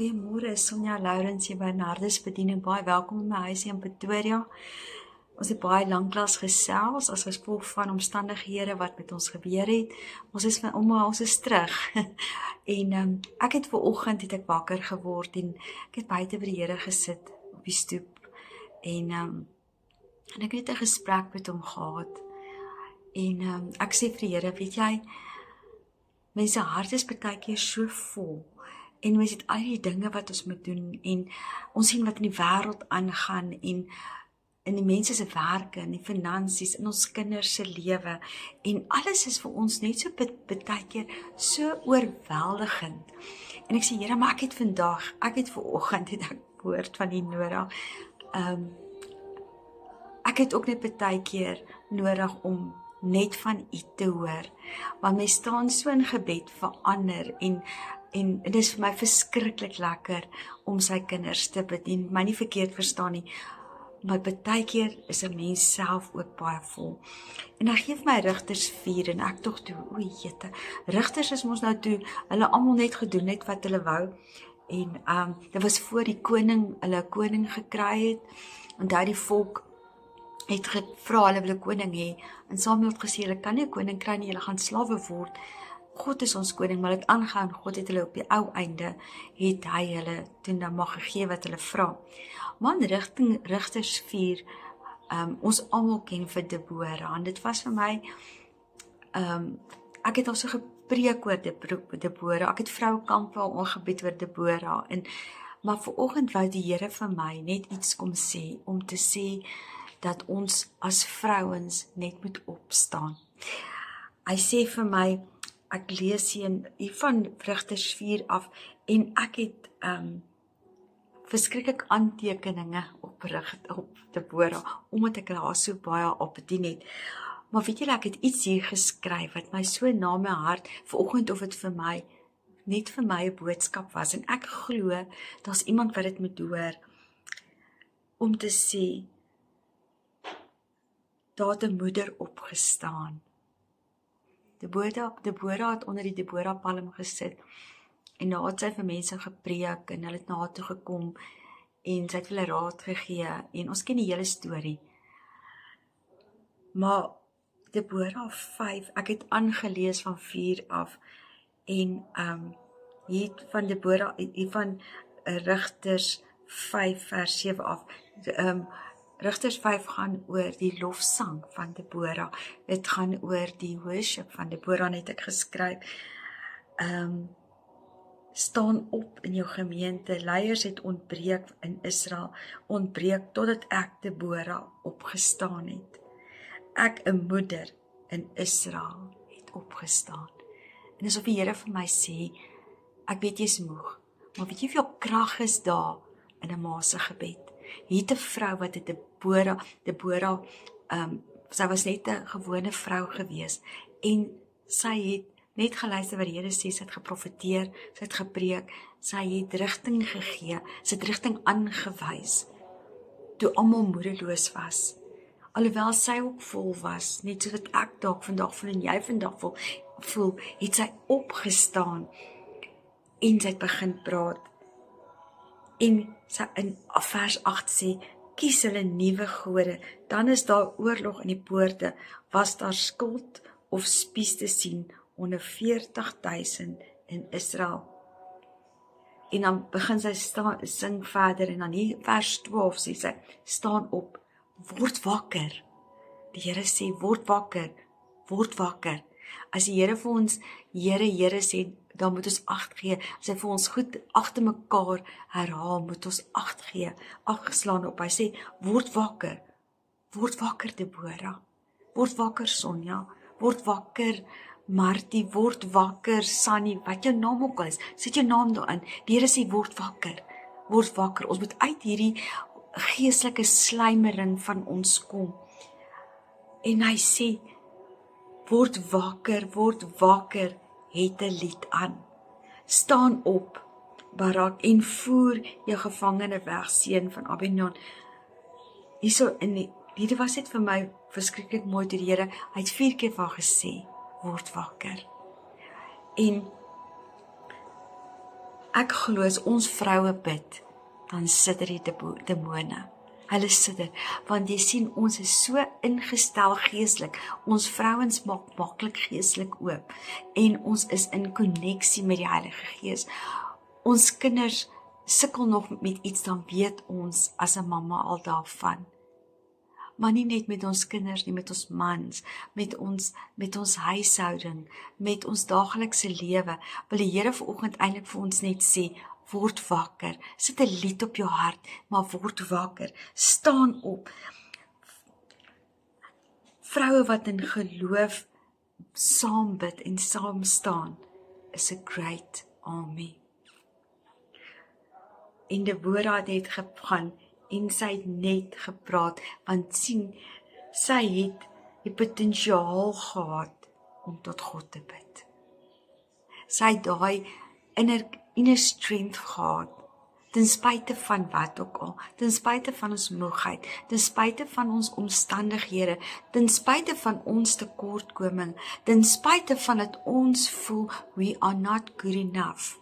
Goeiemôre, Sonja Lourens hier by Nardus Bediening. Baie welkom in my huis hier in Pretoria. Ons het baie lanklaas gesels as gevolg van omstandighede wat met ons gebeur het. Ons is terug. En ek het vanoggend wakker geword en ek het buite by die Here gesit op die stoep. En ek het 'n gesprek met hom gehad. En ek sê vir die Here, weet jy, mense hart is baie keer so vol. En ons het al die dinge wat ons moet doen en ons sien wat in die wêreld aangaan en in die mense se werke, in die finansies, in ons kinders se lewe en alles is vir ons net so baie keer so oorweldigend. En ek sê, Here, maar ek het vanoggend het ek gehoord van die Nora. Ek het ook net baie keer nodig om net van U te hoor, want my staan so in gebed vir ander en dit is vir my verskriklik lekker om sy kinders te bedien, my nie verkeerd verstaan nie, maar baie keer is 'n mens self ook baie vol. En hy gee my Rigters 4 en ek tog toe, o jete, Rigters is mos nou toe, hulle almal net gedoen het wat hulle wou, en dit was voor die koning, hulle 'n koning gekry het, en daar die volk het gevra, hulle wil 'n koning hê, en Samuel het gesê, hulle kan nie 'n koning kry nie, hulle gaan slawe word. God is ons koning, maar het aangaan, God het hulle op die ou einde, het hy hulle toen dan mag gegee wat hulle vra. Maar in Rigters 4, ons almal ken vir Deborah, en dit was vir my, ek het al so gepreek oor Deborah, ek het vroukamp wel ongebied oor Deborah, maar vanoggend wou die Here vir my net iets kom sê, om te sê, dat ons as vrouens net moet opstaan. Hy sê vir my, ek lees hier van Rigters 4 af, en ek het verskriklik aantekeninge op Deborah, omdat ek haar so baie op bedien het. Maar weet julle, ek het iets hier geskryf, wat my so na my hart, vanoggend of het vir my, net vir my 'n boodskap was, en ek glo, daar's iemand wat dit moet hoor, om te sê, daar het 'n moeder opgestaan. Deborah het onder die Deborah palm gesit, en daar het sy vir mense gepreek, en hulle het na haar toe gekom, en sy het hulle raad gegee, en ons ken die hele storie. Maar Deborah 5, ek het aangelees van 4 af, en hier van Deborah, hier van Rigters 5 vers 7 af, Rigters 5 gaan oor die lofsang van Deborah, dit gaan oor die worship van Deborah, net ek geskryf, staan op in jou gemeente, leiers het ontbreek in Israel, ontbreek totdat ek Deborah opgestaan het. Ek, 'n moeder in Israel, het opgestaan. En asof die Here vir my sê, ek weet jy is moeg, maar weet jy hoeveel krag is daar in 'n ma se gebed? Hier het 'n vrou wat het Deborah, sy was net 'n gewone vrou gewees, en sy het net geluister wat die Here sê, sy het geprofeteer, sy het gepreek, sy het rigting gegee, sy het rigting aangewys, toe almal moedeloos was. Alhoewel sy ook vol was, net soos wat ek dalk vandag voel en jy vandag voel, het sy opgestaan en sy het begin praat. En sy in vers 8 sê, kies hulle nuwe gode, dan is daar oorlog in die poorte, was daar skuld of spies te sien onder 40.000 in Israel. En dan begin sy sing verder, en dan hier vers 12 sê sy, staan op, word wakker. Die Here sê, word wakker, word wakker. As die Here vir ons, Here sê, dan moet ons agt gee. As hy vir ons goed agter mekaar herhaal, moet ons agt gee, agt geslaan op. Hy sê, word wakker Deborah, word wakker Sonja, word wakker Martie, word wakker Sunny, wat jou naam ook al is, sit jou naam daarin. Die Here sê, word wakker, ons moet uit hierdie geestelike sluimering van ons kom. En hy sê, word wakker, het 'n lied aan. Staan op, Barak, en voer jou gevangene weg, seun van Abinon. Hierdie was dit vir my verskriklik mooi deur die Here. Hy het 4 keer vir haar gesê, word wakker. En Ek glo as ons vroue bid, dan sit die demone. Hulle sit er, want jy sien ons is so ingestel geestelik. Ons vrouens maak maklik geestelik oop en ons is in koneksie met die Heilige Gees. Ons kinders sukkel nog met iets, dan weet ons as 'n mamma al daarvan. Maar nie net met ons kinders nie, met ons mans, met ons huishouding, met ons daaglikse lewe. Wil die Here vanoggend eintlik vir ons net sê, word wakker. Sit 'n lied op jou hart, maar word wakker. Staan op. Vroue wat in geloof saam bid en saam staan, is 'n great army. En Deborah het net gegaan en sy het net gepraat, want sien, sy het die potensiaal gehad om tot God te bid. Sy het daai inner strength gehad, ten spyte van wat ook al, ten spyte van ons moegheid, ten spyte van ons omstandighede, ten spyte van ons tekortkoming, ten spyte van dat ons voel we are not good enough.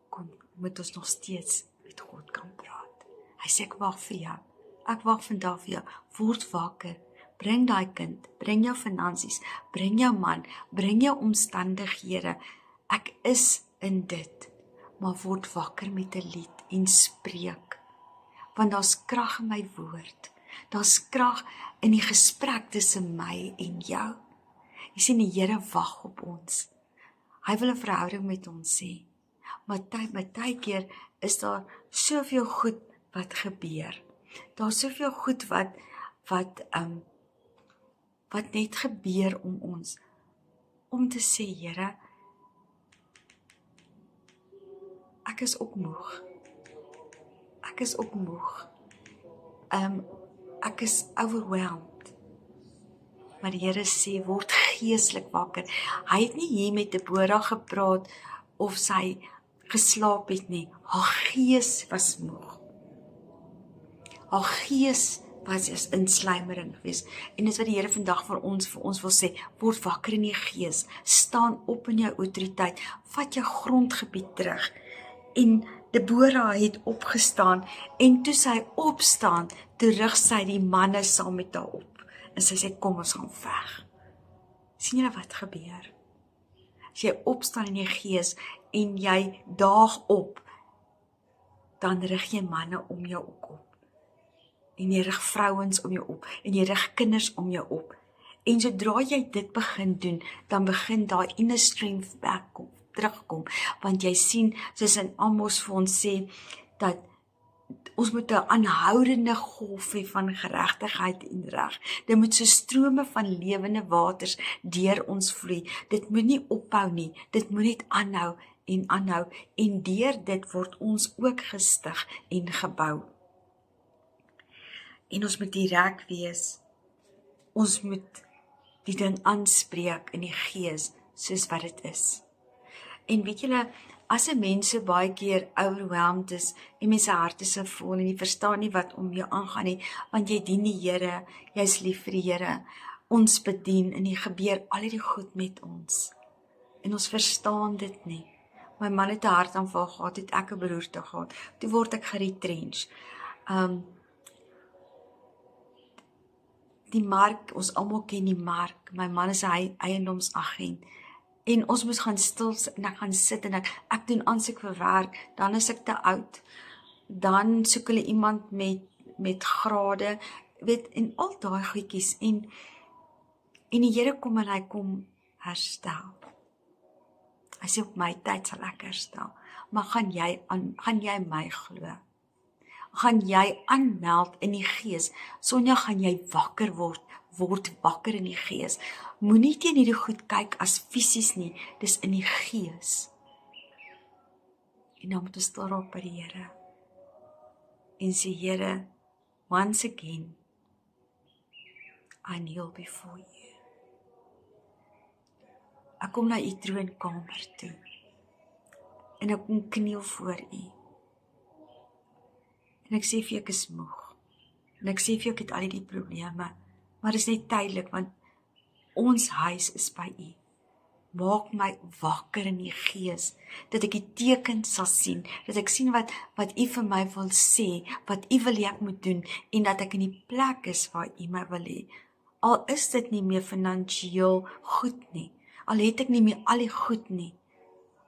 Kom, moet ons nog steeds met God kan praat. Hy sê, ek wag vir jou. Ek wag vandag vir jou. Word wakker. Bring daai kind, bring jou finansies, bring jou man, bring jou omstandighede. Ek is in dit, maar word wakker met 'n lied en spreek. Want daar's krag in my woord. Daar's krag in die gesprek tussen my en jou. Jy sien, die Here wag op ons. Hy wil 'n verhouding met ons hê. Maar baie keer is daar soveel goed wat gebeur. Daar's soveel goed wat net gebeur om ons. Om te sê, Here, ek is ook moeg. Ek is ook moeg. Ek is overwhelmed. Maar die Here sê, word geestelik wakker. Hy het nie hier met Deborah gepraat of sy geslaap het nie. Haar gees was moeg. Haar gees was as in sluimering geweest. En dis wat die Here vandag vir ons wil sê, word wakker in die gees, staan op in jou autoriteit, vat jou grondgebied terug. En Deborah het opgestaan, en toe sy opstaan, toe rig sy die manne saam met haar op. En sy sê, kom ons gaan veg. Sien julle wat gebeur? As jy opstaan in die gees, en jy daag op, dan rig jy manne om jou ook op. En jy rig vrouens om jou op, en jy rig kinders om jou op. En sodra jy dit begin doen, dan begin daai inner strength terugkom, want jy sien, soos in Amos vir ons sê, dat ons moet 'n aanhoudende golf hê van geregtigheid en reg. Dit moet so strome van lewende waters deur ons vloei. Dit moet nie ophou nie, dit moet net aanhou, en deur dit word ons ook gestig en gebou. En ons moet direk wees, ons moet die ding aanspreek in die gees, soos wat dit is. En weet julle, as 'n mens so baie keer overwhelmed is, en mense hart is so vol, en jy verstaan nie wat om jou aangaan nie, want jy dien die Here, jy is lief vir die Here, ons bedien, en die gebeur al die goed met ons. En ons verstaan dit nie. My man het 'n hartaanval gehad, het ek 'n beroerte gehad, toe word ek geretrench. Die mark, ons almal ken die mark, my man is 'n eiendomsagent, en ons moes gaan stil, en ek gaan sit, en ek doen aansoek vir werk, dan is ek te oud, dan soek hulle iemand met grade, weet, en al daai goedjies, en die Here kom en hy kom herstel. Hy sê, op my tyd sal ek herstel, maar gaan jy my glo? Gaan jy aanmeld in die gees? Sonja, gaan jy wakker word wakker in die gees. Moenie teen hierdie goed kyk as fisies nie, dis in die gees. En dan moet ons stil raak by die Here. En sê, Here, once again, I kneel before you. Ek kom na u troonkamer toe. En ek kom kniel voor u. En ek sê vir jou, ek is moeg. En ek sê vir jou, ek het al die probleme. Maar dit is net tydelik, want ons huis is by u. maak my wakker in die gees, dat ek die tekens sal sien, dat ek sien wat U vir my wil sê, wat U wil hê ek moet doen, en dat ek in die plek is waar U my wil hê. Al is dit nie meer finansiëel goed nie, al het ek nie meer al die goed nie,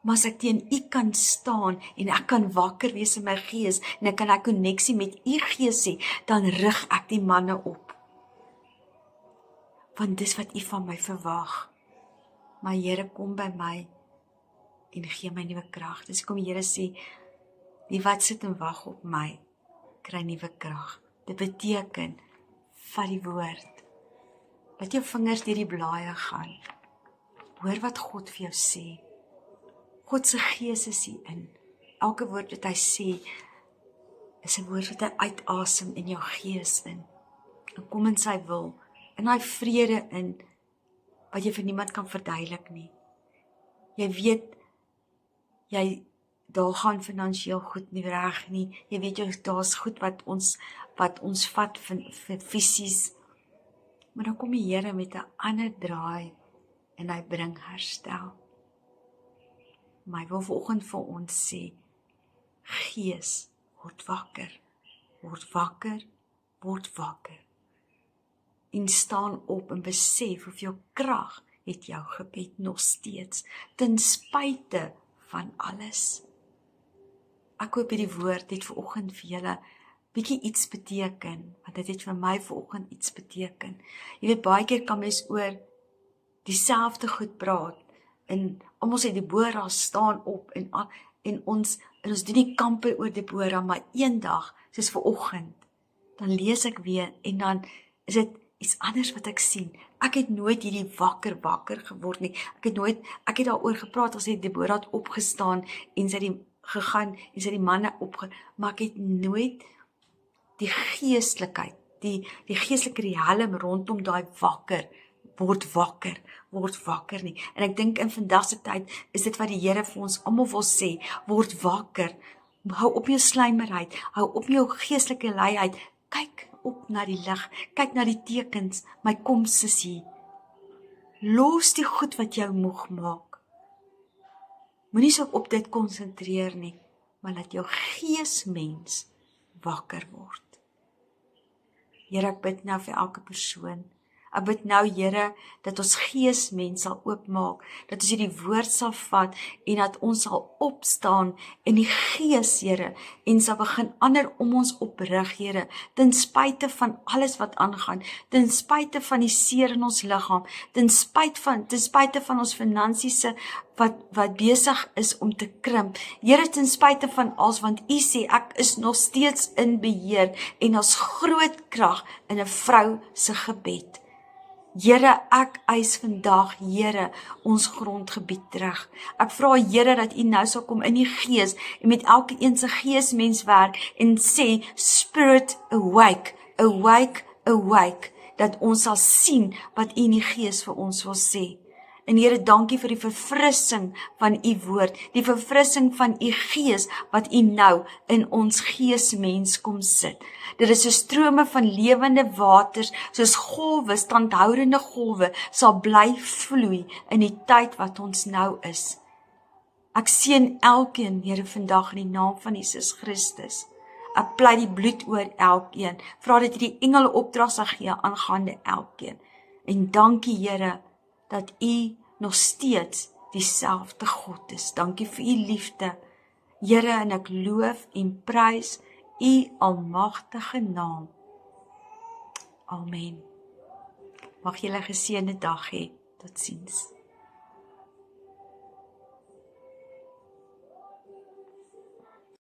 maar as ek teen U kan staan, en ek kan wakker wees in my gees, en ek kan 'n koneksie met U gees hê, dan rig ek die manne op. Want dis wat U van my verwag. Maar Here, kom by my, en gee my nuwe krag. Dis kom die Here sê, die wat sit en wag op my, kry nuwe krag. Dit beteken, vat die woord. Laat jou vingers deur die blaaie gaan. Hoor wat God vir jou sê. God se gees is hier in. Elke woord wat hy sê, is 'n woord wat hy uitasem in jou gees in. En kom in sy wil, in daai vrede in, wat jy vir niemand kan verduidelik nie. Jy weet, daar gaan finansiëel goed nie reg nie. Jy weet, daar's goed wat ons vat vir fisies. Maar dan kom die Here met 'n ander draai, en hy bring herstel. Maar hy wil vanoggend vir ons sê, Gees, word wakker, word wakker, word wakker. En staan op en besef hoeveel krag het jou gebed nog steeds, ten spyte van alles. Ek hoop hierdie woord het vanoggend vir julle bietjie iets beteken, want dit het vir my vanoggend iets beteken. Jy weet, baie keer kan mens oor dieselfde goed praat, en almal sê Deborah staan op, en ons doen die kampe oor Deborah, maar eendag, soos vanoggend, dan lees ek weer, en dan is dit iets anders wat ek sien. Ek het nooit hierdie wakker geword nie. Ek het daaroor gepraat, as Deborah het opgestaan, en sy het gegaan, en sy het die manne maar ek het nooit die geestelikheid, die geestelike riem rondom daai word wakker nie. En ek dink in vandag se tyd is dit wat die Here vir ons almal wil sê, word wakker. Hou op jou sluimerheid, hou op jou geestelike luiheid, kyk op na die lig, kyk na die tekens, my koms is hier. Los die goed wat jou moeg maak. Moenie so op dit konsentreer nie, maar laat jou geesmens wakker word. Here, ek bid nou vir elke persoon. Ek bid nou, Here, dat ons geesmens sal oopmaak, dat ons hierdie woord sal vat, en dat ons sal opstaan in die gees, Here, en sal begin ander om ons oprig, Here, ten spyte van alles wat aangaan, ten spyte van die seer in ons liggaam, ten spyte van ons finansiese wat besig is om te krimp. Here, ten spyte van alles, want U sê, ek is nog steeds in beheer, en as groot krag in 'n vrou se gebed. Here, ek eis vandag, Here, ons grondgebied terug. Ek vra, Here, dat U nou sal kom in die gees, en met elke een se geesmens werk, en sê, Spirit, awake, awake, awake, dat ons sal sien wat U in die gees vir ons wil sê. En Here, dankie vir die verfrissing van U woord, die verfrissing van U gees, wat U nou in ons geesmens kom sit. Dit is 'n strome van lewende waters, soos golwe, standhoudende golwe, sal bly vloei in die tyd wat ons nou is. Ek seën elkeen, Here, vandag in die naam van Jesus Christus. Ek pleit die bloed oor elkeen, vra dat U die engele opdrag sal gee aangaande elkeen. En dankie, Here, dat U nog steeds dieselfde God is. Dankie vir U liefde, Here, en ek loof en prys U almagtige naam. Amen. Mag julle 'n geseënde dag hê. Totsiens.